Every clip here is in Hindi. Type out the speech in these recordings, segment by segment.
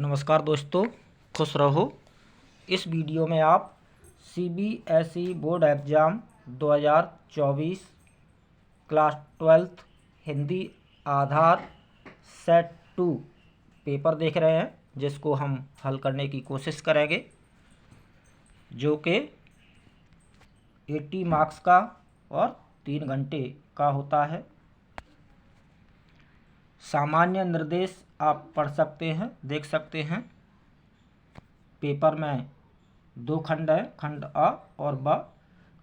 नमस्कार दोस्तों, खुश रहो। इस वीडियो में आप CBSE board exam 2024 class 12th Hindi Aadhar set 2 paper देख रहे हैं, जिसको हम हल करने की कोशिश करेंगे, जो कि 80 मार्क्स का और 3 घंटे का होता है। सामान्य निर्देश आप पढ़ सकते हैं, देख सकते हैं। पेपर में 2 खंड हैं, खंड अ और ब।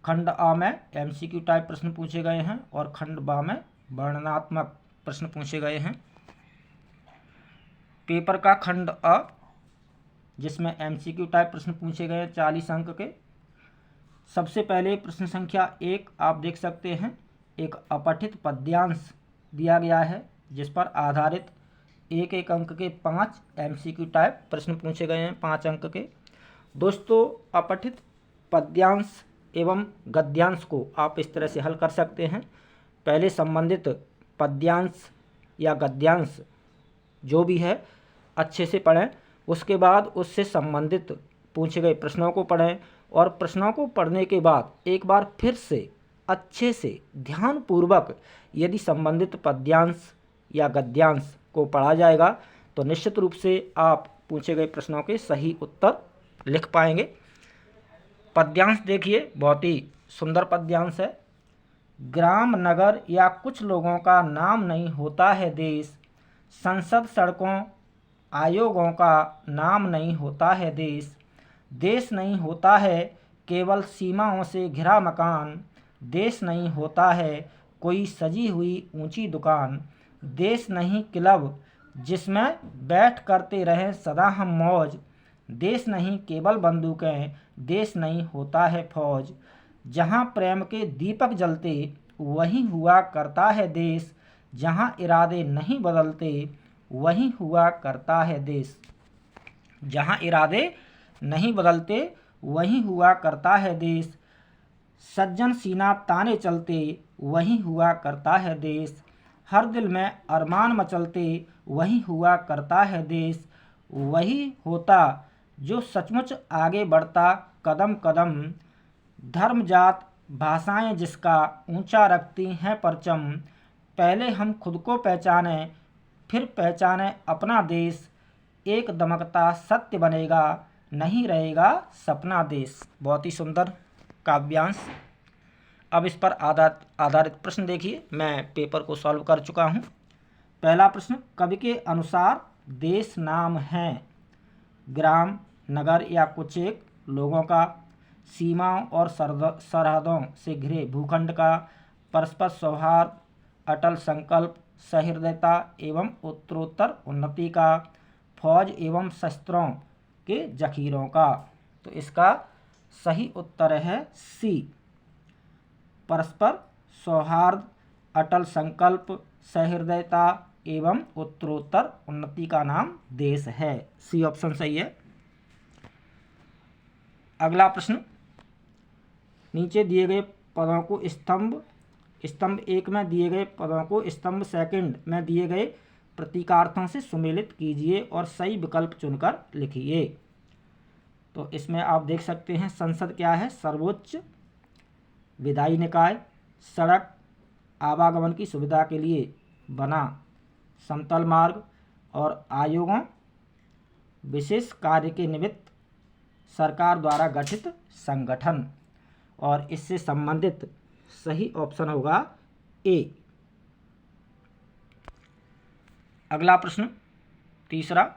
खंड अ में एमसीक्यू टाइप प्रश्न पूछे गए हैं और खंड ब में वर्णनात्मक प्रश्न पूछे गए हैं। पेपर का खंड अ, जिसमें एमसीक्यू टाइप प्रश्न पूछे गए हैं 40 अंक के। सबसे पहले प्रश्न संख्या 1 आप देख सकते हैं। एक अपठित पद्यांश दिया गया है, जिस पर आधारित एक एक अंक के 5 एमसीक्यू टाइप प्रश्न पूछे गए हैं, 5 अंक के। दोस्तों, अपठित पद्यांश एवं गद्यांश को आप इस तरह से हल कर सकते हैं। पहले संबंधित पद्यांश या गद्यांश जो भी है अच्छे से पढ़ें, उसके बाद उससे संबंधित पूछे गए प्रश्नों को पढ़ें और प्रश्नों को पढ़ने के बाद एक बार फिर से अच्छे से ध्यानपूर्वक यदि संबंधित पद्यांश या गद्यांश को पढ़ा जाएगा तो निश्चित रूप से आप पूछे गए प्रश्नों के सही उत्तर लिख पाएंगे। पद्यांश देखिए, बहुत ही सुंदर पद्यांश है। ग्राम, नगर या कुछ लोगों का नाम नहीं होता है देश, संसद, सड़कों, आयोगों का नाम नहीं होता है देश, देश नहीं होता है केवल सीमाओं से घिरा मकान, देश नहीं होता है कोई सजी हुई ऊंची दुकान, देश नहीं क्लब जिसमें बैठ करते रहें सदा हम मौज, देश नहीं केवल बंदूकें, देश नहीं होता है फौज, जहाँ प्रेम के दीपक जलते वहीं हुआ करता है देश, जहाँ इरादे नहीं बदलते वहीं हुआ करता है देश, जहाँ इरादे नहीं बदलते वहीं हुआ करता है देश, सज्जन सीना ताने चलते वहीं हुआ करता है देश, हर दिल में अरमान मचलते वहीं हुआ करता है देश, वही होता जो सचमुच आगे बढ़ता कदम कदम, धर्म जात भाषाएं जिसका ऊंचा रखती हैं परचम, पहले हम खुद को पहचाने फिर पहचाने अपना देश, एक दमकता सत्य बनेगा नहीं रहेगा सपना देश। बहुत ही सुंदर काव्यांश। अब इस पर आधारित प्रश्न देखिए, मैं पेपर को सॉल्व कर चुका हूँ। पहला प्रश्न, कवि के अनुसार देश नाम हैं ग्राम, नगर या कुछ एक लोगों का, सीमाओं और सरहदों से घिरे भूखंड का, परस्पर सौहार्द, अटल संकल्प, सहृदयता एवं उत्तरोत्तर उन्नति का, फौज एवं शस्त्रों के जखीरों का। तो इसका सही उत्तर है सी, परस्पर सौहार्द, अटल संकल्प, सहृदयता एवं उत्तरोत्तर उन्नति का नाम देश है। सी ऑप्शन सही है। अगला प्रश्न, नीचे दिए गए पदों को स्तंभ 1 में दिए गए पदों को स्तंभ 2 में दिए गए प्रतीकार्थों से सुमेलित कीजिए और सही विकल्प चुनकर लिखिए। तो इसमें आप देख सकते हैं, संसद क्या है? सर्वोच्च विधायी निकाय। सड़क आवागमन की सुविधा के लिए बना समतल मार्ग। और आयोगों विशेष कार्य के निमित्त सरकार द्वारा गठित संगठन। और इससे संबंधित सही ऑप्शन होगा ए। अगला प्रश्न, तीसरा,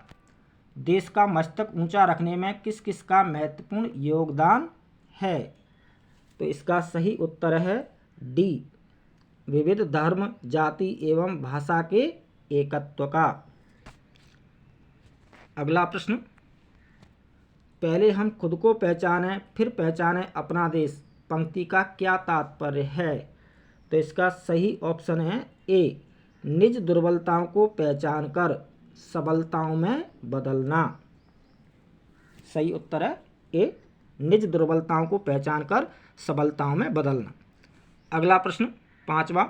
देश का मस्तक ऊंचा रखने में किस किस का महत्वपूर्ण योगदान है? तो इसका सही उत्तर है डी, विविध धर्म, जाति एवं भाषा के एकत्व का। अगला प्रश्न, पहले हम खुद को पहचानें फिर पहचानें अपना देश पंक्ति का क्या तात्पर्य है? तो इसका सही ऑप्शन है ए, निज दुर्बलताओं को पहचान कर सबलताओं में बदलना। सही उत्तर है ए, निज दुर्बलताओं को पहचान कर सबलताओं में बदलना। अगला प्रश्न, 5वां,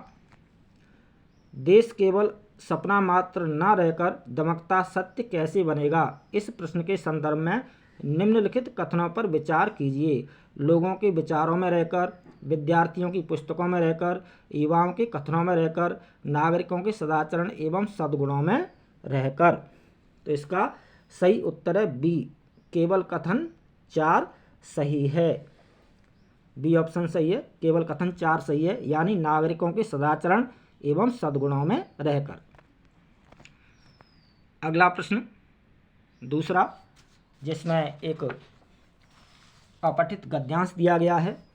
देश केवल सपना मात्र न रहकर दमकता सत्य कैसे बनेगा? इस प्रश्न के संदर्भ में निम्नलिखित कथनों पर विचार कीजिए। लोगों के विचारों में रहकर, विद्यार्थियों की पुस्तकों में रहकर, युवाओं के कथनों में रहकर, नागरिकों के सदाचरण एवं सद्गुणों में रहकर। तो इसका सही उत्तर है बी, केवल कथन 4 सही है। बी ऑप्शन सही है, केवल कथन 4 सही है, यानी नागरिकों के सदाचरण एवं सद्गुणों में रहकर। अगला प्रश्न दूसरा, जिसमें एक अपठित गद्यांश दिया गया है,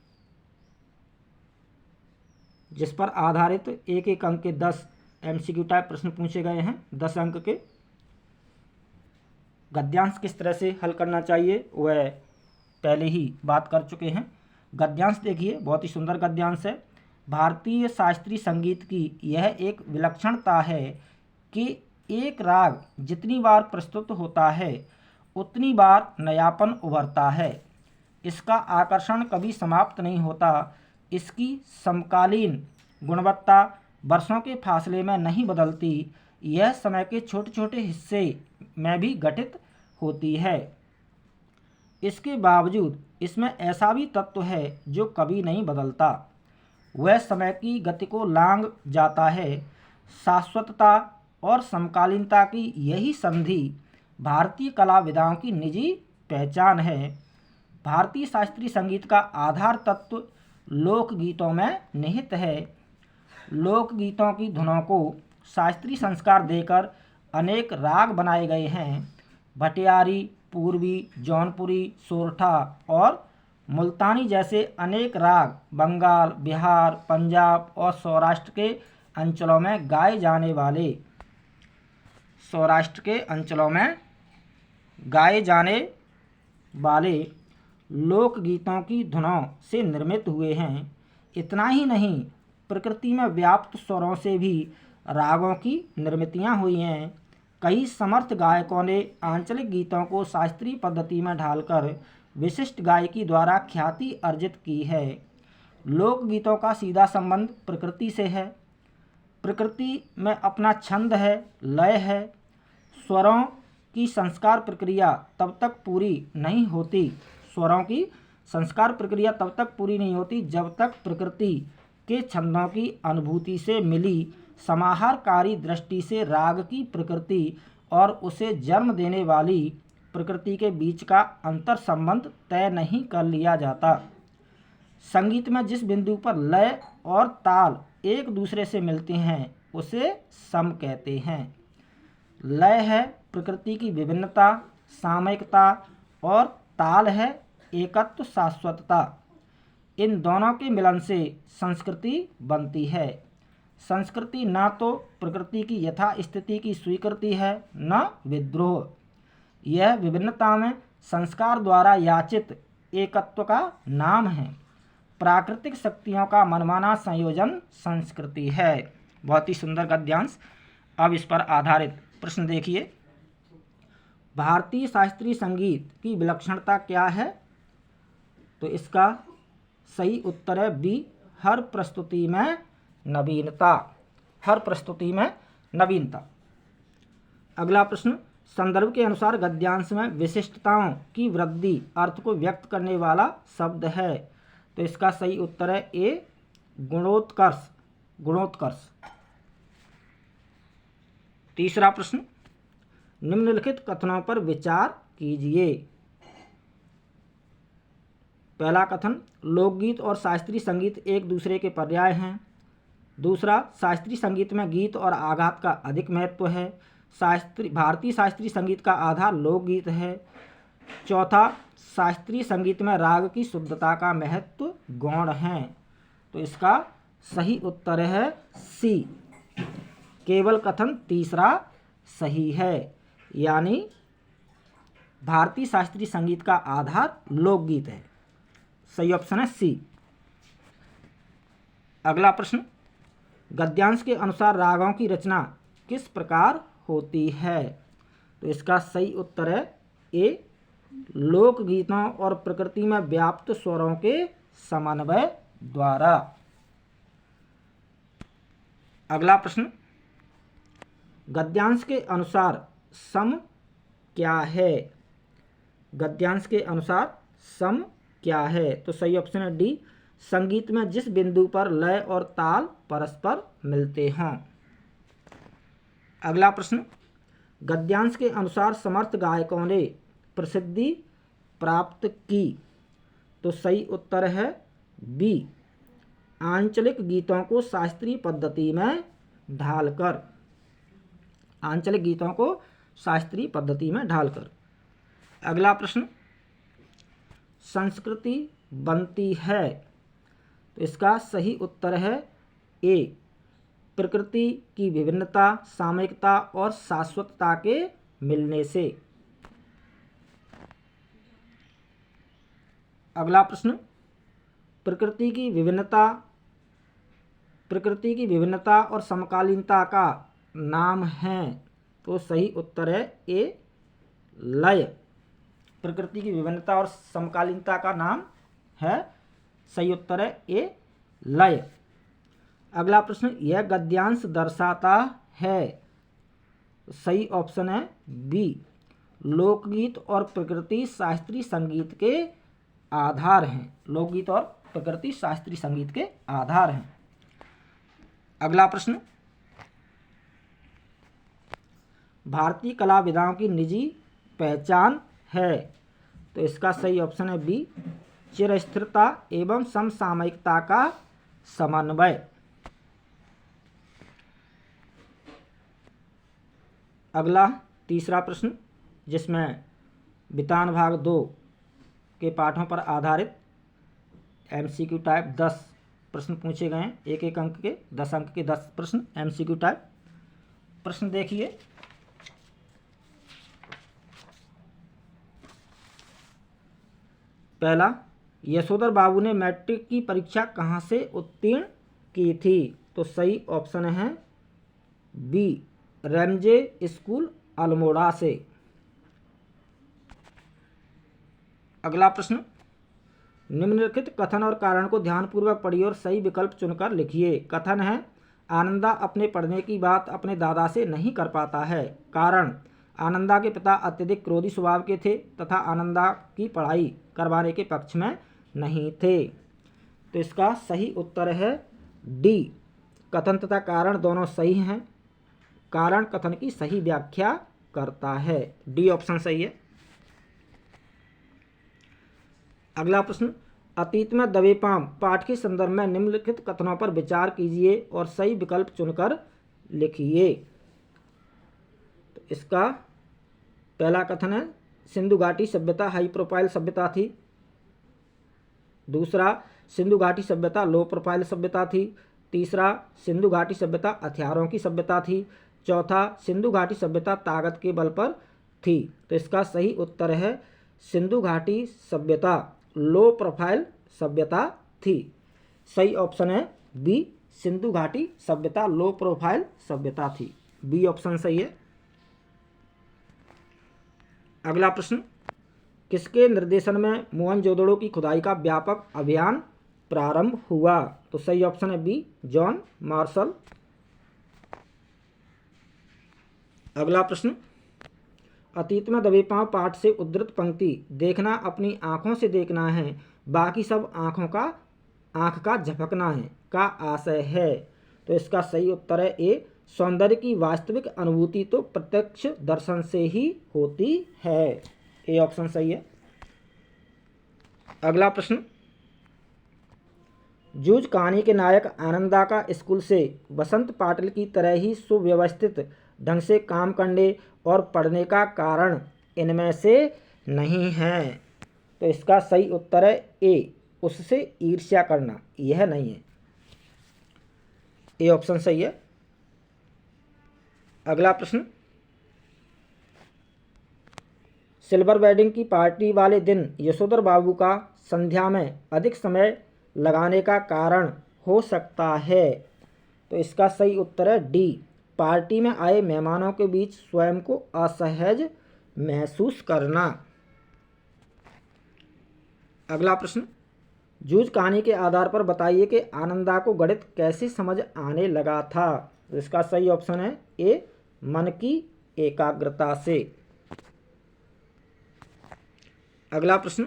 जिस पर आधारित एक एक अंक के 10 एमसीक्यू टाइप प्रश्न पूछे गए हैं। 10 अंक के गद्यांश किस तरह से हल करना चाहिए वह पहले ही बात कर चुके हैं। गद्यांश देखिए, बहुत ही सुंदर गद्यांश है। भारतीय शास्त्रीय संगीत की यह एक विलक्षणता है कि एक राग जितनी बार प्रस्तुत होता है उतनी बार नयापन उभरता है। इसका आकर्षण कभी समाप्त नहीं होता। इसकी समकालीन गुणवत्ता वर्षों के फासले में नहीं बदलती। यह समय के छोटे छोटे हिस्से में भी घटित होती है। इसके बावजूद इसमें ऐसा भी तत्व है जो कभी नहीं बदलता। वह समय की गति को लांघ जाता है। शाश्वतता और समकालीनता की यही संधि भारतीय कलाविदाओं की निजी पहचान है। भारतीय शास्त्रीय संगीत का आधार तत्व लोकगीतों में निहित है। लोकगीतों की धुनों को शास्त्रीय संस्कार देकर अनेक राग बनाए गए हैं। भटियारी, पूर्वी, जौनपुरी, सोरठा और मुल्तानी जैसे अनेक राग बंगाल, बिहार, पंजाब और सौराष्ट्र के अंचलों में गाए जाने वाले लोकगीतों की धुनों से निर्मित हुए हैं। इतना ही नहीं, प्रकृति में व्याप्त स्वरों से भी रागों की निर्मितियाँ हुई हैं। कई समर्थ गायकों ने आंचलिक गीतों को शास्त्रीय पद्धति में ढालकर विशिष्ट गायकी द्वारा ख्याति अर्जित की है। लोकगीतों का सीधा संबंध प्रकृति से है। प्रकृति में अपना छंद है, लय है। स्वरों की संस्कार प्रक्रिया तब तक पूरी नहीं होती जब तक प्रकृति के छंदों की अनुभूति से मिली समाहारकारी दृष्टि से राग की प्रकृति और उसे जन्म देने वाली प्रकृति के बीच का अंतर संबंध तय नहीं कर लिया जाता। संगीत में जिस बिंदु पर लय और ताल एक दूसरे से मिलते हैं उसे सम कहते हैं। लय है प्रकृति की विभिन्नता, सामयिकता और ताल है एकत्व, शाश्वतता। इन दोनों के मिलन से संस्कृति बनती है। संस्कृति न तो प्रकृति की यथा स्थिति की स्वीकृति है न विद्रोह। यह विभिन्नता में संस्कार द्वारा याचित एकत्व का नाम है। प्राकृतिक शक्तियों का मनमाना संयोजन संस्कृति है। बहुत ही सुंदर गद्यांश। अब इस पर आधारित प्रश्न देखिए। भारतीय शास्त्रीय संगीत की विलक्षणता क्या है? तो इसका सही उत्तर है बी, हर प्रस्तुति में नवीनता। अगला प्रश्न, संदर्भ के अनुसार गद्यांश में विशिष्टताओं की वृद्धि अर्थ को व्यक्त करने वाला शब्द है। तो इसका सही उत्तर है ए, गुणोत्कर्ष। तीसरा प्रश्न, निम्नलिखित कथनों पर विचार कीजिए। पहला कथन, लोकगीत और शास्त्रीय संगीत एक दूसरे के पर्याय हैं। दूसरा, शास्त्रीय संगीत में गीत और आघात का अधिक महत्व है। भारतीय शास्त्रीय संगीत का आधार लोकगीत है। चौथा, शास्त्रीय संगीत में राग की शुद्धता का महत्व गौण है। तो इसका सही उत्तर है सी, केवल कथन तीसरा सही है, यानी भारतीय शास्त्रीय संगीत का आधार लोकगीत है। सही ऑप्शन है सी। अगला प्रश्न, गद्यांश के अनुसार रागों की रचना किस प्रकार होती है? तो इसका सही उत्तर है ए, लोकगीतों और प्रकृति में व्याप्त स्वरों के समन्वय द्वारा। अगला प्रश्न, गद्यांश के अनुसार सम क्या है? गद्यांश के अनुसार सम क्या है? तो सही ऑप्शन है डी, संगीत में जिस बिंदु पर लय और ताल परस्पर मिलते हों। अगला प्रश्न, गद्यांश के अनुसार समर्थ गायकों ने प्रसिद्धि प्राप्त की। तो सही उत्तर है बी, आंचलिक गीतों को शास्त्रीय पद्धति में ढालकर। आंचलिक गीतों को शास्त्रीय पद्धति में ढालकर। अगला प्रश्न, संस्कृति बनती है। तो इसका सही उत्तर है ए, प्रकृति की विभिन्नता, सामयिकता और शाश्वतता के मिलने से। अगला प्रश्न, प्रकृति की विभिन्नता और समकालीनता का नाम है। तो सही उत्तर है ए, लय। प्रकृति की विभिन्नता और समकालीनता का नाम है, सही उत्तर है ए, लय। अगला प्रश्न, यह गद्यांश दर्शाता है। सही ऑप्शन है बी, लोकगीत और प्रकृति शास्त्रीय संगीत के आधार हैं। लोकगीत और प्रकृति शास्त्रीय संगीत के आधार हैं। अगला प्रश्न, भारतीय कला विधाओं की निजी पहचान है। तो इसका सही ऑप्शन है बी, चिरस्थिरता एवं समसामयिकता का समन्वय। अगला तीसरा प्रश्न, जिसमें वितान भाग 2 के पाठों पर आधारित एमसीक्यू टाइप 10 प्रश्न पूछे गए हैं। एक अंक के 10 अंक के 10 प्रश्न एमसीक्यू टाइप। प्रश्न देखिए, पहला, यशोधर बाबू ने मैट्रिक की परीक्षा कहाँ से उत्तीर्ण की थी। तो सही ऑप्शन है बी, रेमजे स्कूल अल्मोड़ा से। अगला प्रश्न, निम्नलिखित कथन और कारण को ध्यानपूर्वक पढ़िए और सही विकल्प चुनकर लिखिए। कथन है, आनंदा अपने पढ़ने की बात अपने दादा से नहीं कर पाता है। कारण, आनंदा के पिता अत्यधिक क्रोधी स्वभाव के थे तथा आनंदा की पढ़ाई करवाने के पक्ष में नहीं थे। तो इसका सही उत्तर है डी, कथन तथा कारण दोनों सही हैं। कारण कथन की सही व्याख्या करता है। डी ऑप्शन सही है। अगला प्रश्न, अतीत में दबे पांव पाठ के संदर्भ में निम्नलिखित कथनों पर विचार कीजिए और सही विकल्प चुनकर लिखिए। तो इसका पहला कथन है, सिंधु घाटी सभ्यता हाई प्रोफाइल सभ्यता थी। दूसरा, सिंधु घाटी सभ्यता लो प्रोफाइल सभ्यता थी। तीसरा, सिंधु घाटी सभ्यता हथियारों की सभ्यता थी। चौथा, सिंधु घाटी सभ्यता ताकत के बल पर थी। तो इसका सही उत्तर है सिंधु घाटी सभ्यता लो प्रोफाइल सभ्यता थी। सही ऑप्शन है बी, सिंधु घाटी सभ्यता लो प्रोफाइल सभ्यता थी। बी ऑप्शन सही है। अगला प्रश्न, किसके निर्देशन में मोहनजोदड़ो की खुदाई का व्यापक अभियान प्रारंभ हुआ। तो सही ऑप्शन है बी, जॉन मार्शल। अगला प्रश्न, अतीत में दबे पांव पाठ से उद्धृत पंक्ति, देखना अपनी आंखों से देखना है, बाकी सब आंख का झपकना है का आशय है। तो इसका सही उत्तर है ए, सौंदर्य की वास्तविक अनुभूति तो प्रत्यक्ष दर्शन से ही होती है। ए ऑप्शन सही है। अगला प्रश्न, जूझ कहानी के नायक आनंदा का स्कूल से बसंत पाटिल की तरह ही सुव्यवस्थित ढंग से काम करने और पढ़ने का कारण इनमें से नहीं है। तो इसका सही उत्तर है ए, उससे ईर्ष्या करना, यह नहीं है। ए ऑप्शन सही है। अगला प्रश्न, सिल्वर वेडिंग की पार्टी वाले दिन यशोधर बाबू का संध्या में अधिक समय लगाने का कारण हो सकता है। तो इसका सही उत्तर है डी, पार्टी में आए मेहमानों के बीच स्वयं को असहज महसूस करना। अगला प्रश्न, जूझ कहानी के आधार पर बताइए कि आनंदा को गणित कैसे समझ आने लगा था। तो इसका सही ऑप्शन है ए, मन की एकाग्रता से। अगला प्रश्न,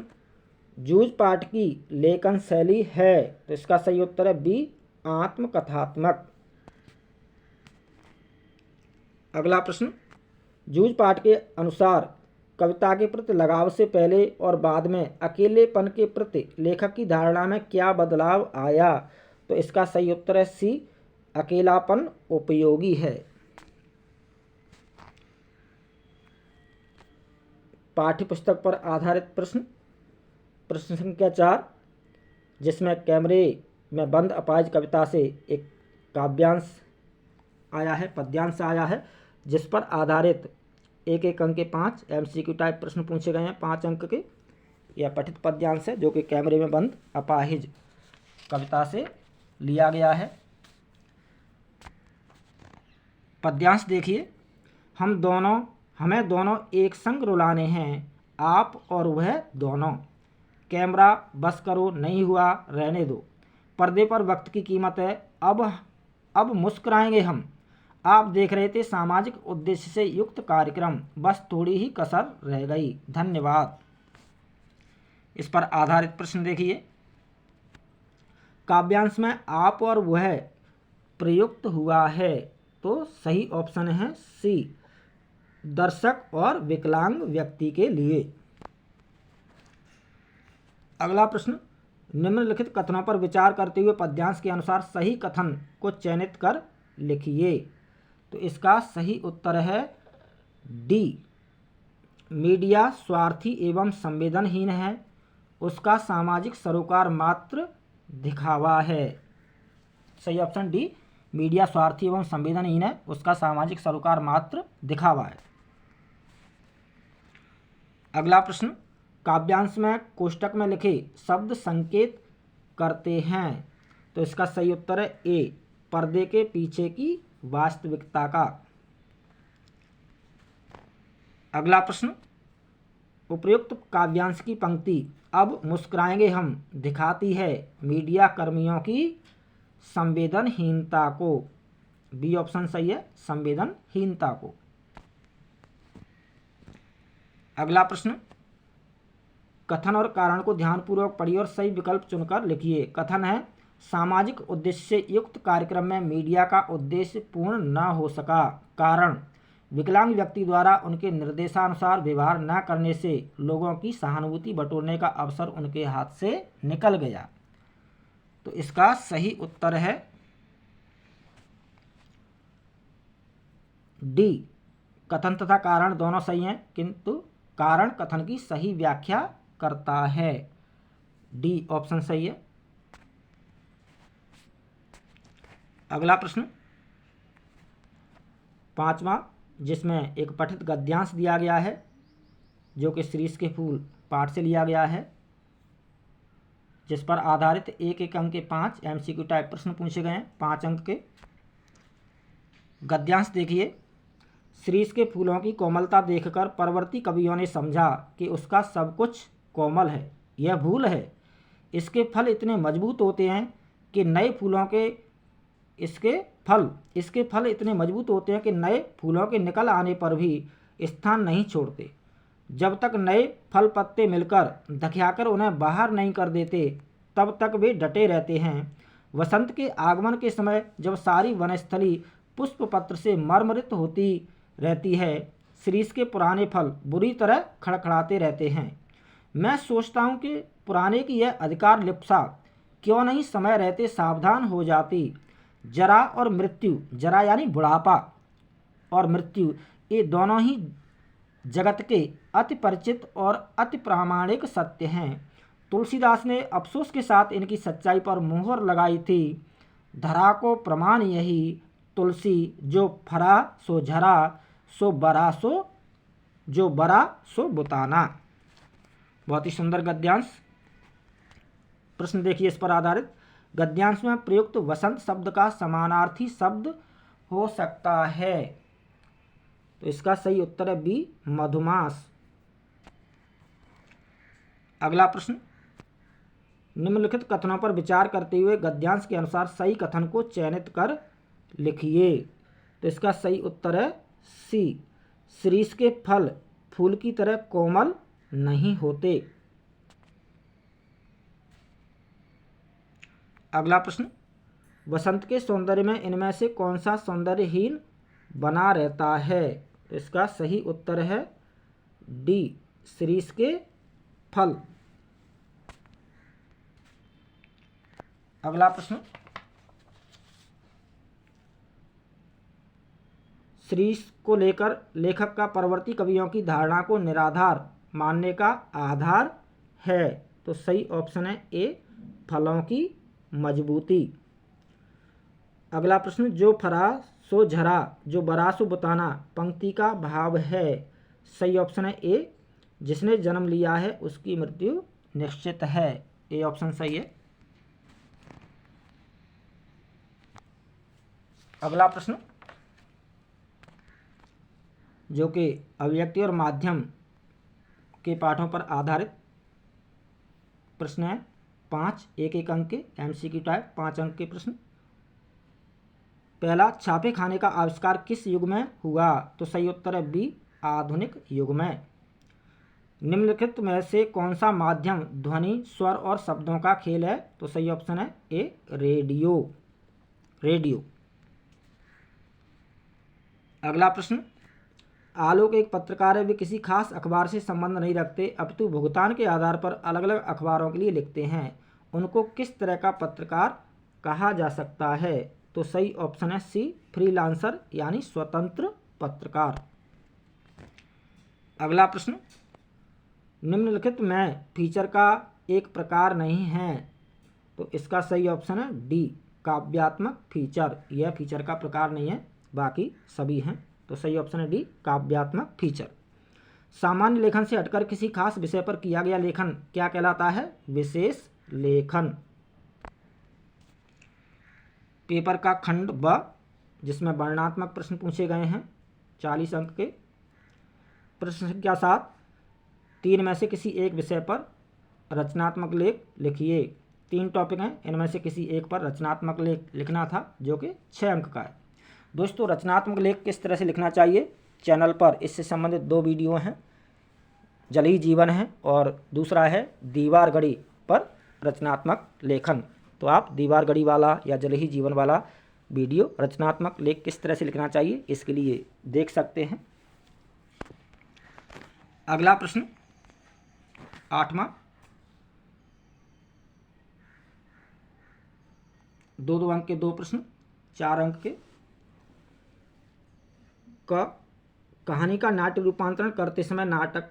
जूझ पाठ की लेखन शैली है, तो इसका सही उत्तर है बी, आत्मकथात्मक। अगला प्रश्न, जूझ पाठ के अनुसार कविता के प्रति लगाव से पहले और बाद में अकेलेपन के प्रति लेखक की धारणा में क्या बदलाव आया, तो इसका सही उत्तर है सी, अकेलापन उपयोगी है। पाठ्य पुस्तक पर आधारित प्रश्न, प्रश्न संख्या 4, जिसमें कैमरे में बंद अपाहिज कविता से एक काव्यांश आया है, पद्यांश आया है, जिस पर आधारित एक अंक के 5 MCQ टाइप प्रश्न पूछे गए हैं, 5 अंक के। यह पठित पद्यांश है जो कि कैमरे में बंद अपाहिज कविता से लिया गया है। पद्यांश देखिए, हमें दोनों एक संग रुलाने हैं, आप और वह दोनों। कैमरा बस करो, नहीं हुआ रहने दो। पर्दे पर वक्त की कीमत है, अब मुस्कुराएंगे हम। आप देख रहे थे सामाजिक उद्देश्य से युक्त कार्यक्रम, बस थोड़ी ही कसर रह गई। धन्यवाद। इस पर आधारित प्रश्न देखिए, काव्यांश में आप और वह प्रयुक्त हुआ है, तो सही ऑप्शन है सी, दर्शक और विकलांग व्यक्ति के लिए। अगला प्रश्न, निम्नलिखित कथनों पर विचार करते हुए पद्यांश के अनुसार सही कथन को चयनित कर लिखिए, तो इसका सही उत्तर है डी, मीडिया स्वार्थी एवं संवेदनहीन है, उसका सामाजिक सरोकार मात्र दिखावा है। सही ऑप्शन डी, मीडिया स्वार्थी एवं संवेदनहीन है, उसका सामाजिक सरोकार मात्र दिखावा है। अगला प्रश्न, काव्यांश में कोष्टक में लिखे शब्द संकेत करते हैं, तो इसका सही उत्तर है ए, पर्दे के पीछे की वास्तविकता का। अगला प्रश्न, उपर्युक्त काव्यांश की पंक्ति अब मुस्कुराएंगे हम दिखाती है मीडिया कर्मियों की संवेदनहीनता को। बी ऑप्शन सही है, संवेदनहीनता को। अगला प्रश्न, कथन और कारण को ध्यानपूर्वक पढ़िए और सही विकल्प चुनकर लिखिए। कथन है, सामाजिक उद्देश्य से युक्त कार्यक्रम में मीडिया का उद्देश्य पूर्ण न हो सका। कारण, विकलांग व्यक्ति द्वारा उनके निर्देशानुसार व्यवहार न करने से लोगों की सहानुभूति बटोरने का अवसर उनके हाथ से निकल गया। तो इसका सही उत्तर है डी, कथन तथा कारण दोनों सही हैं, किंतु कारण कथन की सही व्याख्या करता है। डी ऑप्शन सही है। अगला प्रश्न 5वां, जिसमें एक पठित गद्यांश दिया गया है जो कि शीर्ष के फूल पाठ से लिया गया है, जिस पर आधारित एक अंक के 5 MCQ टाइप प्रश्न पूछे गए हैं, 5 अंक के। गद्यांश देखिए, शीर्ष के फूलों की कोमलता देखकर परवर्ती कवियों ने समझा कि उसका सब कुछ कोमल है, यह भूल है। इसके फल इतने मजबूत होते हैं कि नए फूलों के इसके फल इतने मजबूत होते हैं कि नए फूलों के निकल आने पर भी स्थान नहीं छोड़ते। जब तक नए फल पत्ते मिलकर धकियाकर उन्हें बाहर नहीं कर देते, तब तक वे डटे रहते हैं। वसंत के आगमन के समय जब सारी वनस्थली पुष्प पत्र से मर्मरित होती रहती है, शीर्ष के पुराने फल बुरी तरह खड़खड़ाते रहते हैं। मैं सोचता हूँ कि पुराने की यह अधिकार लिप्सा क्यों नहीं समय रहते सावधान हो जाती। जरा और मृत्यु, जरा यानी बुढ़ापा और मृत्यु, ये दोनों ही जगत के अति परिचित और अति प्रामाणिक सत्य हैं। तुलसीदास ने अफसोस के साथ इनकी सच्चाई पर मुहर लगाई थी। धरा को प्रमाण यही तुलसी, जो फरा सो झरा, सो बरा सो बुताना। बहुत ही सुंदर गद्यांश। प्रश्न देखिए इस पर आधारित, गद्यांश में प्रयुक्त वसंत शब्द का समानार्थी शब्द हो सकता है, तो इसका सही उत्तर है बी, मधुमास। अगला प्रश्न, निम्नलिखित कथनों पर विचार करते हुए गद्यांश के अनुसार सही कथन को चयनित कर लिखिए, तो इसका सही उत्तर है सी, शीरीष के फल फूल की तरह कोमल नहीं होते। अगला प्रश्न, वसंत के सौंदर्य में इनमें से कौन सा सौंदर्यहीन बना रहता है? तो इसका सही उत्तर है डी, शीरीष के फल। अगला प्रश्न, शीरीष को लेकर लेखक का परवर्ती कवियों की धारणा को निराधार मानने का आधार है। तो सही ऑप्शन है ए, फलों की मजबूती। अगला प्रश्न, जो फरा सो झरा जो बरा सो बुताना पंक्ति का भाव है। सही ऑप्शन है ए, जिसने जन्म लिया है उसकी मृत्यु निश्चित है। ए ऑप्शन सही है। अगला प्रश्न, जो कि अभिव्यक्ति और माध्यम के पाठों पर आधारित प्रश्न है, 5 एक अंक के एमसीक्यू टाइप 5 अंक के प्रश्न। पहला, छापे खाने का आविष्कार किस युग में हुआ? तो सही उत्तर है बी, आधुनिक युग में। निम्नलिखित में से कौन सा माध्यम ध्वनि, स्वर और शब्दों का खेल है? तो सही ऑप्शन है ए, रेडियो। अगला प्रश्न, आलोक एक पत्रकार है, वे किसी खास अखबार से संबंध नहीं रखते अपितु भुगतान के आधार पर अलग अलग अखबारों के लिए लिखते हैं। उनको किस तरह का पत्रकार कहा जा सकता है? तो सही ऑप्शन है सी, फ्रीलांसर यानी स्वतंत्र पत्रकार। अगला प्रश्न, निम्नलिखित में फीचर का एक प्रकार नहीं है। तो इसका सही ऑप्शन है डी, काव्यात्मक फीचर। यह फीचर का प्रकार नहीं है, बाकी सभी हैं। तो सही ऑप्शन है डी, काव्यात्मक फीचर। सामान्य लेखन से हटकर किसी खास विषय पर किया गया लेखन क्या कहलाता है? विशेष लेखन। पेपर का खंड ब, जिसमें वर्णनात्मक प्रश्न पूछे गए हैं 40 अंक के। प्रश्न संख्या 7, 3 में से किसी एक विषय पर रचनात्मक लेख लिखिए। 3 टॉपिक हैं, इनमें से किसी एक पर रचनात्मक लेख लिखना था, जो कि 6 अंक का है। दोस्तों, रचनात्मक लेख किस तरह से लिखना चाहिए, चैनल पर इससे संबंधित 2 वीडियो हैं। जल ही जीवन है और दूसरा है दीवार गढ़ी पर रचनात्मक लेखन। तो आप दीवार गढ़ी वाला या जल ही जीवन वाला वीडियो रचनात्मक लेख किस तरह से लिखना चाहिए इसके लिए देख सकते हैं। अगला प्रश्न 8वां, 2 अंक के 2 प्रश्न, 4 अंक के। कहानी का नाट्य रूपांतरण करते समय नाटक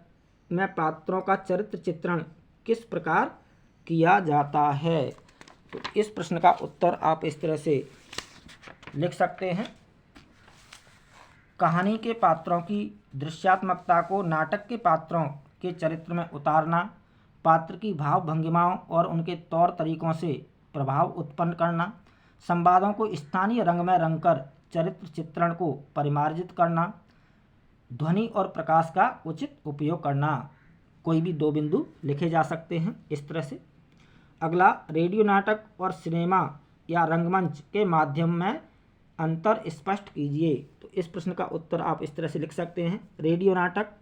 में पात्रों का चरित्र चित्रण किस प्रकार किया जाता है? तो इस प्रश्न का उत्तर आप इस तरह से लिख सकते हैं। कहानी के पात्रों की दृश्यात्मकता को नाटक के पात्रों के चरित्र में उतारना, पात्र की भाव भंगिमाओं और उनके तौर तरीकों से प्रभाव उत्पन्न करना, संवादों को स्थानीय रंग में रंगकर चरित्र चित्रण को परिमार्जित करना, ध्वनि और प्रकाश का उचित उपयोग करना। कोई भी 2 बिंदु लिखे जा सकते हैं इस तरह से। अगला, रेडियो नाटक और सिनेमा या रंगमंच के माध्यम में अंतर स्पष्ट कीजिए। तो इस प्रश्न का उत्तर आप इस तरह से लिख सकते हैं। रेडियो नाटक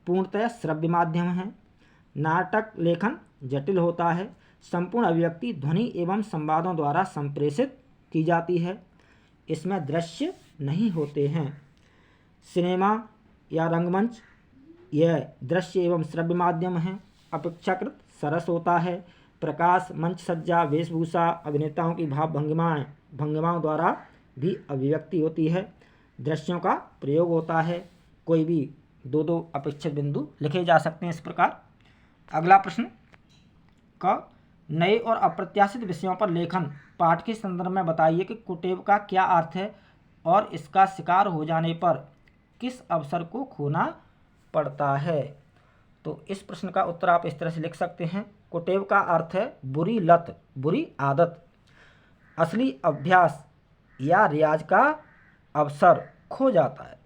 पूर्णतः श्रव्य माध्यम है। नाटक लेखन जटिल होता है। संपूर्ण अभिव्यक्ति ध्वनि एवं संवादों द्वारा संप्रेषित की जाती है। इसमें दृश्य नहीं होते हैं। सिनेमा या रंगमंच यह दृश्य एवं श्रव्य माध्यम है। अपेक्षाकृत सरस होता है। प्रकाश, मंच सज्जा, वेशभूषा, अभिनेताओं की भाव भंगिमाओं द्वारा भी अभिव्यक्ति होती है। दृश्यों का प्रयोग होता है। कोई भी 2 अपेक्षित बिंदु लिखे जा सकते हैं इस प्रकार। अगला प्रश्न क, नए और अप्रत्याशित विषयों पर लेखन पाठ के संदर्भ में बताइए कि कुटेव का क्या अर्थ है और इसका शिकार हो जाने पर किस अवसर को खोना पड़ता है। तो इस प्रश्न का उत्तर आप इस तरह से लिख सकते हैं। कुटेव का अर्थ है बुरी लत, बुरी आदत। असली अभ्यास या रियाज का अवसर खो जाता है।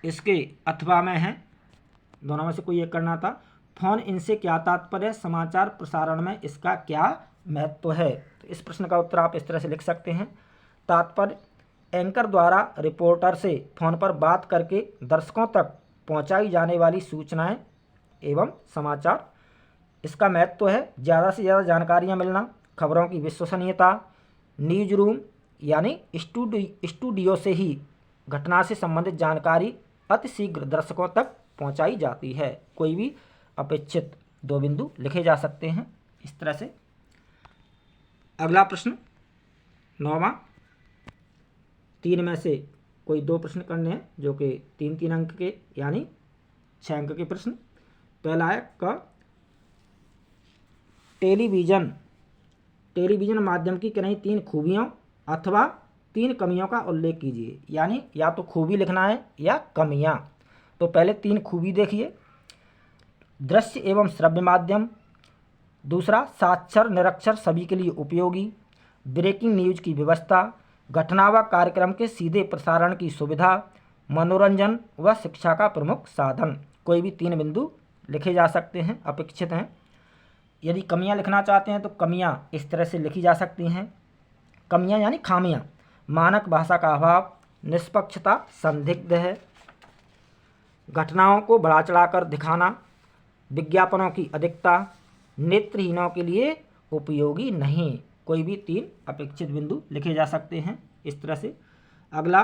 इसके अथवा में है, दोनों में से कोई एक करना था। फोन इनसे क्या तात्पर्य, समाचार प्रसारण में इसका क्या महत्व है। तो इस प्रश्न का उत्तर आप इस तरह से लिख सकते हैं। तात्पर्य, एंकर द्वारा रिपोर्टर से फ़ोन पर बात करके दर्शकों तक पहुंचाई जाने वाली सूचनाएं एवं समाचार। इसका महत्व है ज़्यादा से ज़्यादा जानकारियां मिलना, खबरों की विश्वसनीयता, न्यूज रूम यानी स्टूडियो से ही घटना से संबंधित जानकारी अतिशीघ्र दर्शकों तक पहुंचाई जाती है। कोई भी अपेक्षित 2 बिंदु लिखे जा सकते हैं इस तरह से। अगला प्रश्न 9वां, 3 में से कोई 2 प्रश्न करने हैं जो कि 3-3 अंक के यानी 6 अंक के प्रश्न। पहला है क, टेलीविज़न माध्यम की किन्हीं 3 खूबियों अथवा 3 कमियों का उल्लेख कीजिए। यानी या तो खूबी लिखना है या कमियां। तो पहले 3 खूबी देखिए। दृश्य एवं श्रव्य माध्यम, दूसरा साक्षर निरक्षर सभी के लिए उपयोगी, ब्रेकिंग न्यूज की व्यवस्था, घटना व कार्यक्रम के सीधे प्रसारण की सुविधा, मनोरंजन व शिक्षा का प्रमुख साधन। कोई भी 3 बिंदु लिखे जा सकते हैं, अपेक्षित हैं। यदि कमियां लिखना चाहते हैं तो कमियां इस तरह से लिखी जा सकती हैं। कमियां यानी खामियां, मानक भाषा का अभाव, निष्पक्षता संदिग्ध है, घटनाओं को बढ़ा चढ़ाकर दिखाना, विज्ञापनों की अधिकता, नेत्रहीनों के लिए उपयोगी नहीं। कोई भी 3 अपेक्षित बिंदु लिखे जा सकते हैं इस तरह से। अगला,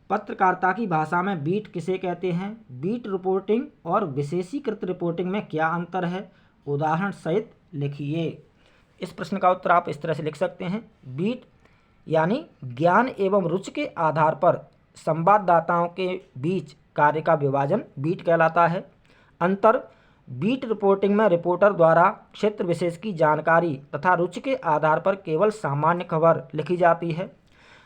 पत्रकारिता की भाषा में बीट किसे कहते हैं? बीट रिपोर्टिंग और विशेषीकृत रिपोर्टिंग में क्या अंतर है? उदाहरण सहित लिखिए। इस प्रश्न का उत्तर आप इस तरह से लिख सकते हैं। बीट यानी ज्ञान एवं रुचि के आधार पर संवाददाताओं के बीच कार्य का विभाजन बीट कहलाता है। अंतर, बीट रिपोर्टिंग में रिपोर्टर द्वारा क्षेत्र विशेष की जानकारी तथा रुचि के आधार पर केवल सामान्य खबर लिखी जाती है।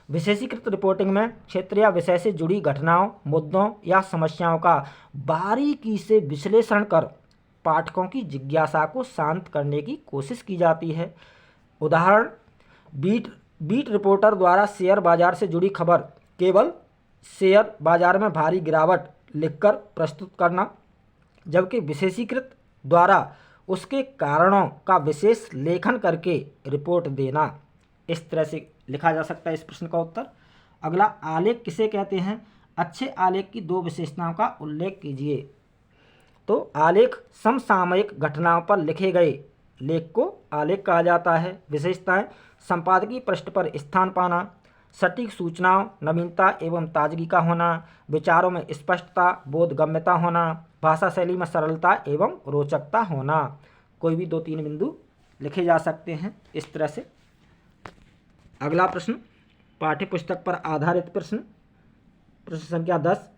विशेषीकृत रिपोर्टिंग में क्षेत्र या विषय से जुड़ी घटनाओं, मुद्दों या समस्याओं का बारीकी से विश्लेषण कर पाठकों की जिज्ञासा को शांत करने की कोशिश की जाती है। उदाहरण, बीट रिपोर्टर द्वारा शेयर बाजार से जुड़ी खबर केवल शेयर बाजार में भारी गिरावट लिखकर प्रस्तुत करना, जबकि विशेषीकृत द्वारा उसके कारणों का विशेष लेखन करके रिपोर्ट देना। इस तरह से लिखा जा सकता है इस प्रश्न का उत्तर। अगला, आलेख किसे कहते हैं? अच्छे आलेख की 2 विशेषताओं का उल्लेख कीजिए। तो आलेख समसामयिक घटनाओं पर लिखे गए लेख को आलेख कहा जाता है। विशेषताएं, संपादकीय पृष्ठ पर स्थान पाना, सटीक सूचनाओं, नवीनता एवं ताजगी का होना, विचारों में स्पष्टता, बोधगम्यता होना, भाषा शैली में सरलता एवं रोचकता होना। कोई भी 2-3 बिंदु लिखे जा सकते हैं इस तरह से। अगला प्रश्न, पाठ्यपुस्तक पर आधारित प्रश्न, प्रश्न संख्या 10,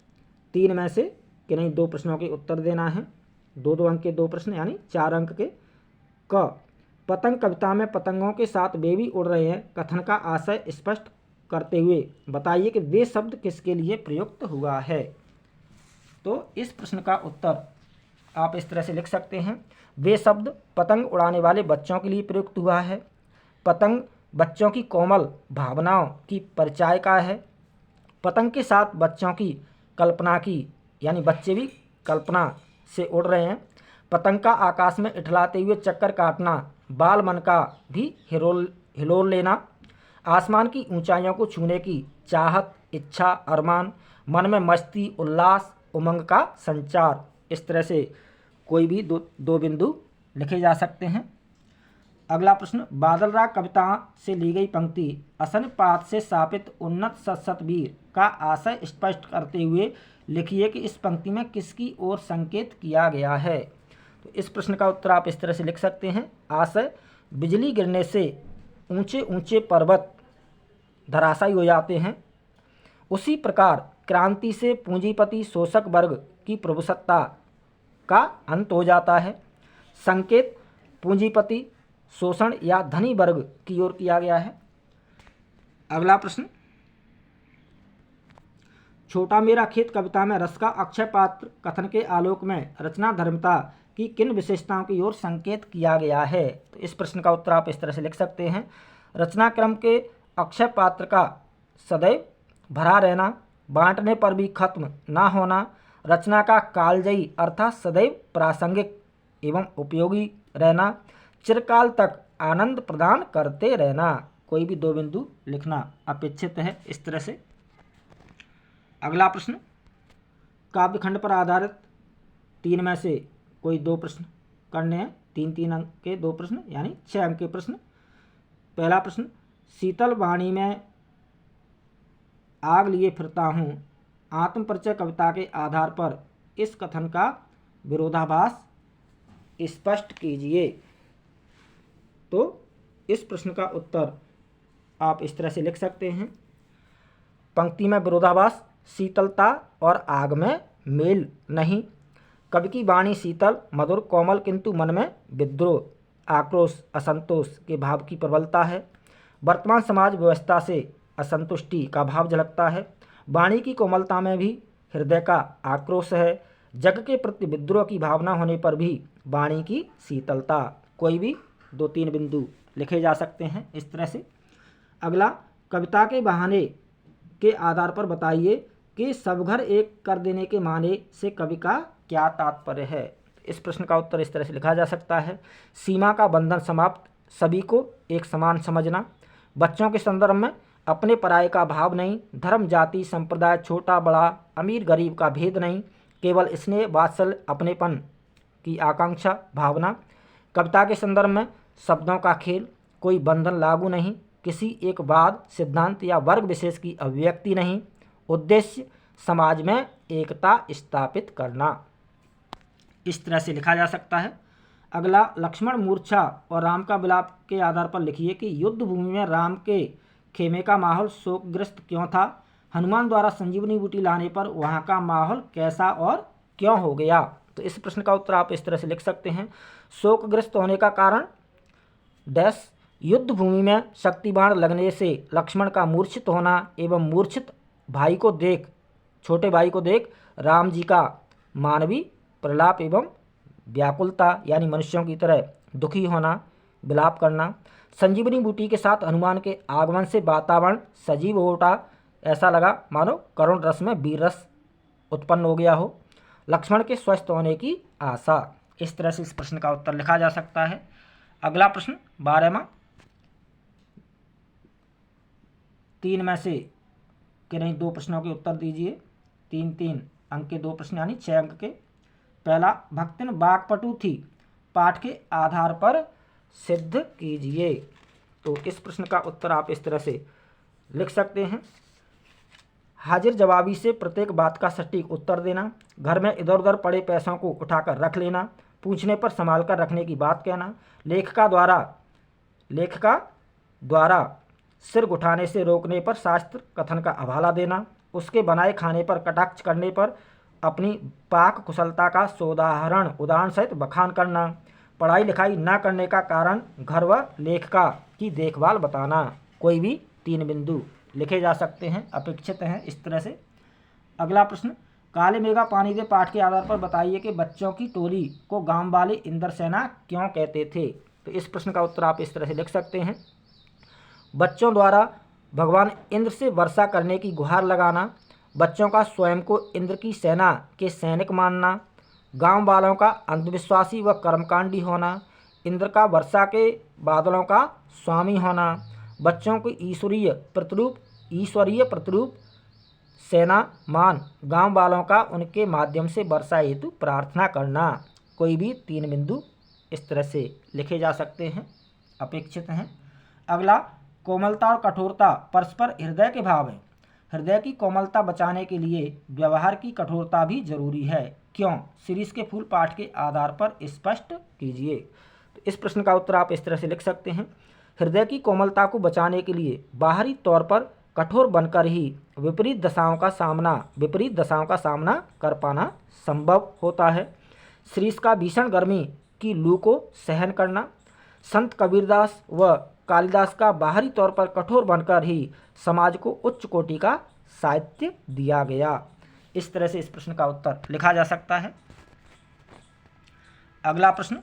3 में से किन्हीं 2 प्रश्नों के उत्तर देना है। 2-2 अंक के 2 प्रश्न यानी 4 अंक के। क, पतंग कविता में पतंगों के साथ वे भी उड़ रहे हैं कथन का आशय स्पष्ट करते हुए बताइए कि वे शब्द किसके लिए प्रयुक्त हुआ है। तो इस प्रश्न का उत्तर आप इस तरह से लिख सकते हैं। वे शब्द पतंग उड़ाने वाले बच्चों के लिए प्रयुक्त हुआ है। पतंग बच्चों की कोमल भावनाओं की परिचायिका है। पतंग के साथ बच्चों की कल्पना की यानी बच्चे भी कल्पना से उड़ रहे हैं। पतंग का आकाश में इठलाते हुए चक्कर काटना, बाल मन का भी हिलोल लेना, आसमान की ऊंचाइयों को छूने की चाहत, इच्छा, अरमान, मन में मस्ती, उल्लास, उमंग का संचार। इस तरह से कोई भी 2 बिंदु लिखे जा सकते हैं। अगला प्रश्न, बादल राग कविता से ली गई पंक्ति असन पात से स्थापित उन्नत सतवीर का आशय स्पष्ट करते हुए लिखिए कि इस पंक्ति में किसकी ओर संकेत किया गया है। तो इस प्रश्न का उत्तर आप इस तरह से लिख सकते हैं। आशय, बिजली गिरने से ऊंचे ऊंचे पर्वत धराशायी हो जाते हैं, उसी प्रकार क्रांति से पूंजीपति शोषक वर्ग की प्रभुसत्ता का अंत हो जाता है। संकेत पूंजीपति शोषण या धनी वर्ग की ओर किया गया है। अगला प्रश्न, छोटा मेरा खेत कविता में रस का अक्षय पात्र कथन के आलोक में रचना धर्मता की किन विशेषताओं की ओर संकेत किया गया है। तो इस प्रश्न का उत्तर आप इस तरह से लिख सकते हैं। रचना क्रम के अक्षय पात्र का सदैव भरा रहना, बांटने पर भी खत्म ना होना, रचना का कालजयी अर्थात सदैव प्रासंगिक एवं उपयोगी रहना, चिरकाल तक आनंद प्रदान करते रहना। कोई भी 2 बिंदु लिखना अपेक्षित है इस तरह से। अगला प्रश्न, काव्यखंड पर आधारित 3 में से कोई 2 प्रश्न करने हैं। 3-3 अंक के 2 प्रश्न यानी 6 अंक के प्रश्न। पहला प्रश्न, शीतल वाणी में आग लिए फिरता हूँ, आत्मपरिचय कविता के आधार पर इस कथन का विरोधाभास स्पष्ट कीजिए। तो इस प्रश्न का उत्तर आप इस तरह से लिख सकते हैं। पंक्ति में विरोधाभास, शीतलता और आग में मेल नहीं। कवि की वाणी शीतल मधुर कोमल, किंतु मन में विद्रोह, आक्रोश, असंतोष के भाव की प्रबलता है। वर्तमान समाज व्यवस्था से असंतुष्टि का भाव झलकता है। वाणी की कोमलता में भी हृदय का आक्रोश है। जग के प्रति विद्रोह की भावना होने पर भी वाणी की शीतलता। कोई भी 2-3 बिंदु लिखे जा सकते हैं इस तरह से। अगला, कविता के बहाने के आधार पर बताइए कि सब घर एक कर देने के माने से कवि का क्या तात्पर्य है। इस प्रश्न का उत्तर इस तरह से लिखा जा सकता है। सीमा का बंधन समाप्त, सभी को एक समान समझना। बच्चों के संदर्भ में अपने पराये का भाव नहीं। धर्म, जाति, संप्रदाय, छोटा बड़ा, अमीर गरीब का भेद नहीं। केवल स्नेह, वात्सल्य, अपनेपन की आकांक्षा, भावना। कविता के संदर्भ में शब्दों का खेल, कोई बंधन लागू नहीं। किसी एक वाद, सिद्धांत या वर्ग विशेष की अभिव्यक्ति नहीं। उद्देश्य, समाज में एकता स्थापित करना। इस तरह से लिखा जा सकता है। अगला, लक्ष्मण मूर्छा और राम का विलाप के आधार पर लिखिए कि युद्ध भूमि में राम के खेमे का माहौल शोकग्रस्त क्यों था। हनुमान द्वारा संजीवनी बूटी लाने पर वहाँ का माहौल कैसा और क्यों हो गया। तो इस प्रश्न का उत्तर आप इस तरह से लिख सकते हैं। शोकग्रस्त होने का कारण डैश, युद्ध भूमि में शक्तिबाण लगने से लक्ष्मण का मूर्छित होना एवं मूर्छित भाई को देख, छोटे भाई को देख राम जी का मानवीय प्रलाप एवं व्याकुलता यानी मनुष्यों की तरह दुखी होना, विलाप करना। संजीवनी बूटी के साथ हनुमान के आगमन से वातावरण सजीव हो उठा, ऐसा लगा मानो करुण रस में वीर रस उत्पन्न हो गया हो। लक्ष्मण के स्वस्थ होने की आशा। इस तरह से इस प्रश्न का उत्तर लिखा जा सकता है। अगला प्रश्न 12वां, 3 में से किन्हीं 2 प्रश्नों के उत्तर दीजिए। 3-3 अंक के 2 प्रश्न यानी 6 अंक के। पहला, भक्तिन वाक्पटु थी, पाठ के आधार पर सिद्ध कीजिए। तो इस प्रश्न का उत्तर आप इस तरह से लिख सकते हैं। हाजिर जवाबी से प्रत्येक बात का सटीक उत्तर देना। घर में इधर उधर पड़े पैसों को उठाकर रख लेना। पूछने पर संभाल कर रखने की बात कहना। लेखिका द्वारा सिर उठाने से रोकने पर शास्त्र कथन का हवाला देना। उसके बनाए खाने पर कटाक्ष करने पर अपनी पाक कुशलता का उदाहरण सहित बखान करना। पढ़ाई लिखाई न करने का कारण घर व लेखिका की देखभाल बताना। कोई भी 3 बिंदु लिखे जा सकते हैं, अपेक्षित हैं इस तरह से। अगला प्रश्न, काले मेघा पानी दे पाठ के आधार पर बताइए कि बच्चों की टोली को गांव वाले इंद्रसेना क्यों कहते थे। तो इस प्रश्न का उत्तर आप इस तरह से लिख सकते हैं। बच्चों द्वारा भगवान इंद्र से वर्षा करने की गुहार लगाना। बच्चों का स्वयं को इंद्र की सेना के सैनिक मानना। गांव वालों का अंधविश्वासी व कर्मकांडी होना। इंद्र का वर्षा के बादलों का स्वामी होना। बच्चों को ईश्वरीय प्रतिरूप सेना मान। गांव वालों का उनके माध्यम से वर्षा हेतु प्रार्थना करना। कोई भी 3 बिंदु इस तरह से लिखे जा सकते हैं, अपेक्षित हैं। अगला, कोमलता और कठोरता परस्पर हृदय के भाव हैं। हृदय की कोमलता बचाने के लिए व्यवहार की कठोरता भी जरूरी है। क्यों? शिरीष के फूल पाठ के आधार पर स्पष्ट कीजिए। तो इस प्रश्न का उत्तर आप इस तरह से लिख सकते हैं। हृदय की कोमलता को बचाने के लिए बाहरी तौर पर कठोर बनकर ही विपरीत दशाओं का सामना कर पाना संभव होता है। शिरीष का भीषण गर्मी की लू को सहन करना। संत कबीरदास व कालिदास का बाहरी तौर पर कठोर बनकर ही समाज को उच्च कोटि का साहित्य दिया गया। इस तरह से इस प्रश्न का उत्तर लिखा जा सकता है। अगला प्रश्न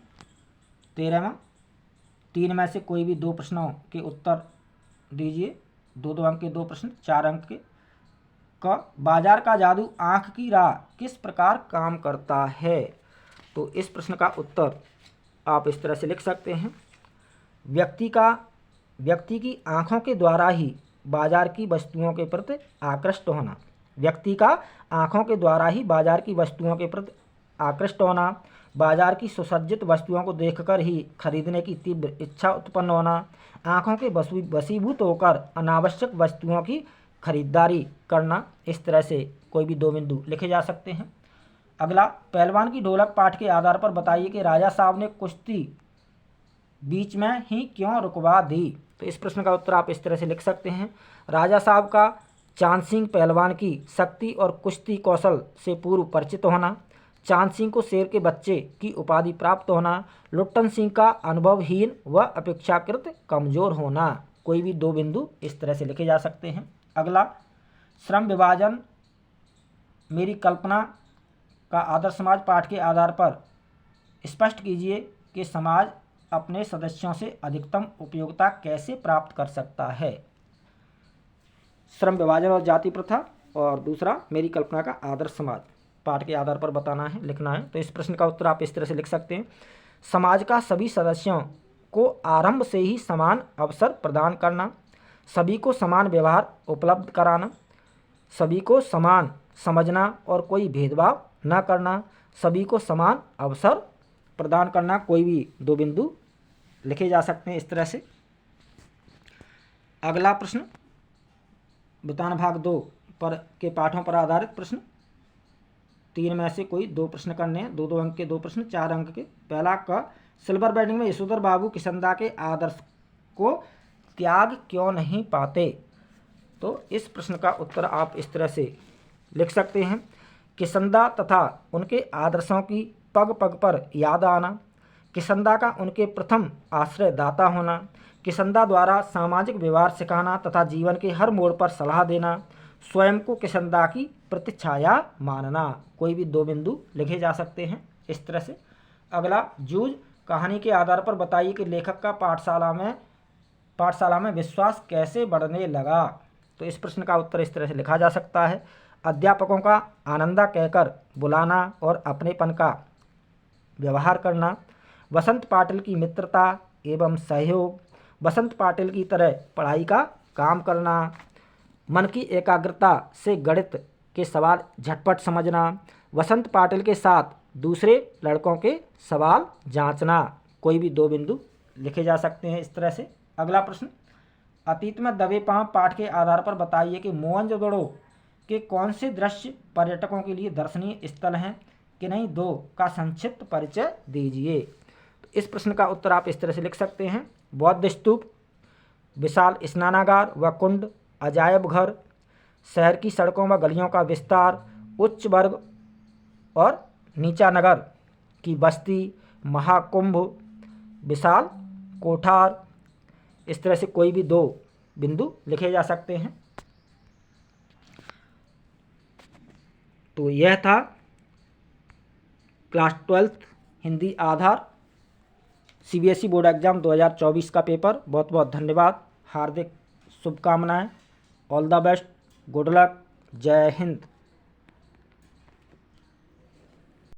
13वां, 3 में से कोई भी 2 प्रश्नों के उत्तर दीजिए। 2-2 अंक के 2 प्रश्न, 4 अंक के। बाजार का जादू आँख की राह किस प्रकार काम करता है। तो इस प्रश्न का उत्तर आप इस तरह से लिख सकते हैं। व्यक्ति की आँखों के द्वारा ही बाजार की वस्तुओं के प्रति आकृष्ट होना। व्यक्ति का आँखों के द्वारा ही बाजार की वस्तुओं के प्रति आकृष्ट होना, बाजार की सुसज्जित वस्तुओं को देखकर ही खरीदने की तीव्र इच्छा उत्पन्न होना, आँखों के वशीभूत होकर अनावश्यक वस्तुओं की खरीदारी करना। इस तरह से कोई भी 2 बिंदु लिखे जा सकते हैं। अगला, पहलवान की ढोलक पाठ के आधार पर बताइए कि राजा साहब ने कुश्ती बीच में ही क्यों रुकवा दी। तो इस प्रश्न का उत्तर आप इस तरह से लिख सकते हैं। राजा साहब का चांद सिंह पहलवान की शक्ति और कुश्ती कौशल से पूर्व परिचित होना, चांद सिंह को शेर के बच्चे की उपाधि प्राप्त होना, लुट्टन सिंह का अनुभवहीन व अपेक्षाकृत कमजोर होना। कोई भी 2 बिंदु इस तरह से लिखे जा सकते हैं। अगला, श्रम विभाजन मेरी कल्पना का आदर्श समाज पाठ के आधार पर स्पष्ट कीजिए कि समाज अपने सदस्यों से अधिकतम उपयोगिता कैसे प्राप्त कर सकता है। श्रम विभाजन और जाति प्रथा, और दूसरा मेरी कल्पना का आदर्श समाज पाठ के आधार पर बताना है, लिखना है। तो इस प्रश्न का उत्तर आप इस तरह से लिख सकते हैं। समाज का सभी सदस्यों को आरंभ से ही समान अवसर प्रदान करना, सभी को समान व्यवहार उपलब्ध कराना, सभी को समान समझना और कोई भेदभाव न करना, सभी को समान अवसर प्रदान करना। कोई भी 2 बिंदु लिखे जा सकते हैं इस तरह से। अगला प्रश्न, वितान भाग 2 पर के पाठों पर आधारित प्रश्न। 3 में से कोई 2 प्रश्न करने हैं, 2-2 अंक के 2 प्रश्न, 4 अंक के। पहला, क सिल्वर बैटिंग में यशोधर बाबू किशनदा के आदर्श को त्याग क्यों नहीं पाते। तो इस प्रश्न का उत्तर आप इस तरह से लिख सकते हैं। किशनदा तथा उनके आदर्शों की पग पग पर याद आना, किशनदा का उनके प्रथम आश्रयदाता होना, किशनदा द्वारा सामाजिक व्यवहार सिखाना तथा जीवन के हर मोड़ पर सलाह देना, स्वयं को किशनदा की प्रतिछाया मानना। कोई भी 2 बिंदु लिखे जा सकते हैं इस तरह से। अगला, जूझ कहानी के आधार पर बताइए कि लेखक का पाठशाला में विश्वास कैसे बढ़ने लगा। तो इस प्रश्न का उत्तर इस तरह से लिखा जा सकता है। अध्यापकों का आनंदा कहकर बुलाना और अपनेपन का व्यवहार करना, वसंत पाटिल की मित्रता एवं सहयोग, वसंत पाटिल की तरह पढ़ाई का काम करना, मन की एकाग्रता से गणित के सवाल झटपट समझना, वसंत पाटिल के साथ दूसरे लड़कों के सवाल जांचना। कोई भी 2 बिंदु लिखे जा सकते हैं इस तरह से। अगला प्रश्न, अतीत में दबे पांव पाठ के आधार पर बताइए कि मोहनजोदड़ो के कौन से दृश्य पर्यटकों के लिए दर्शनीय स्थल हैं, कि नहीं 2 का संक्षिप्त परिचय दीजिए। तो इस प्रश्न का उत्तर आप इस तरह से लिख सकते हैं। बौद्ध स्तूप, विशाल स्नानागार व कुंड, अजायब घर, शहर की सड़कों व गलियों का विस्तार, उच्च वर्ग और नीचा नगर की बस्ती, महाकुंभ, विशाल कोठार। इस तरह से कोई भी 2 बिंदु लिखे जा सकते हैं। तो यह था क्लास 12th हिंदी आधार CBSE बोर्ड एग्जाम 2024 का पेपर। बहुत बहुत धन्यवाद, हार्दिक शुभकामनाएं, all the best, good luck, जय हिंद।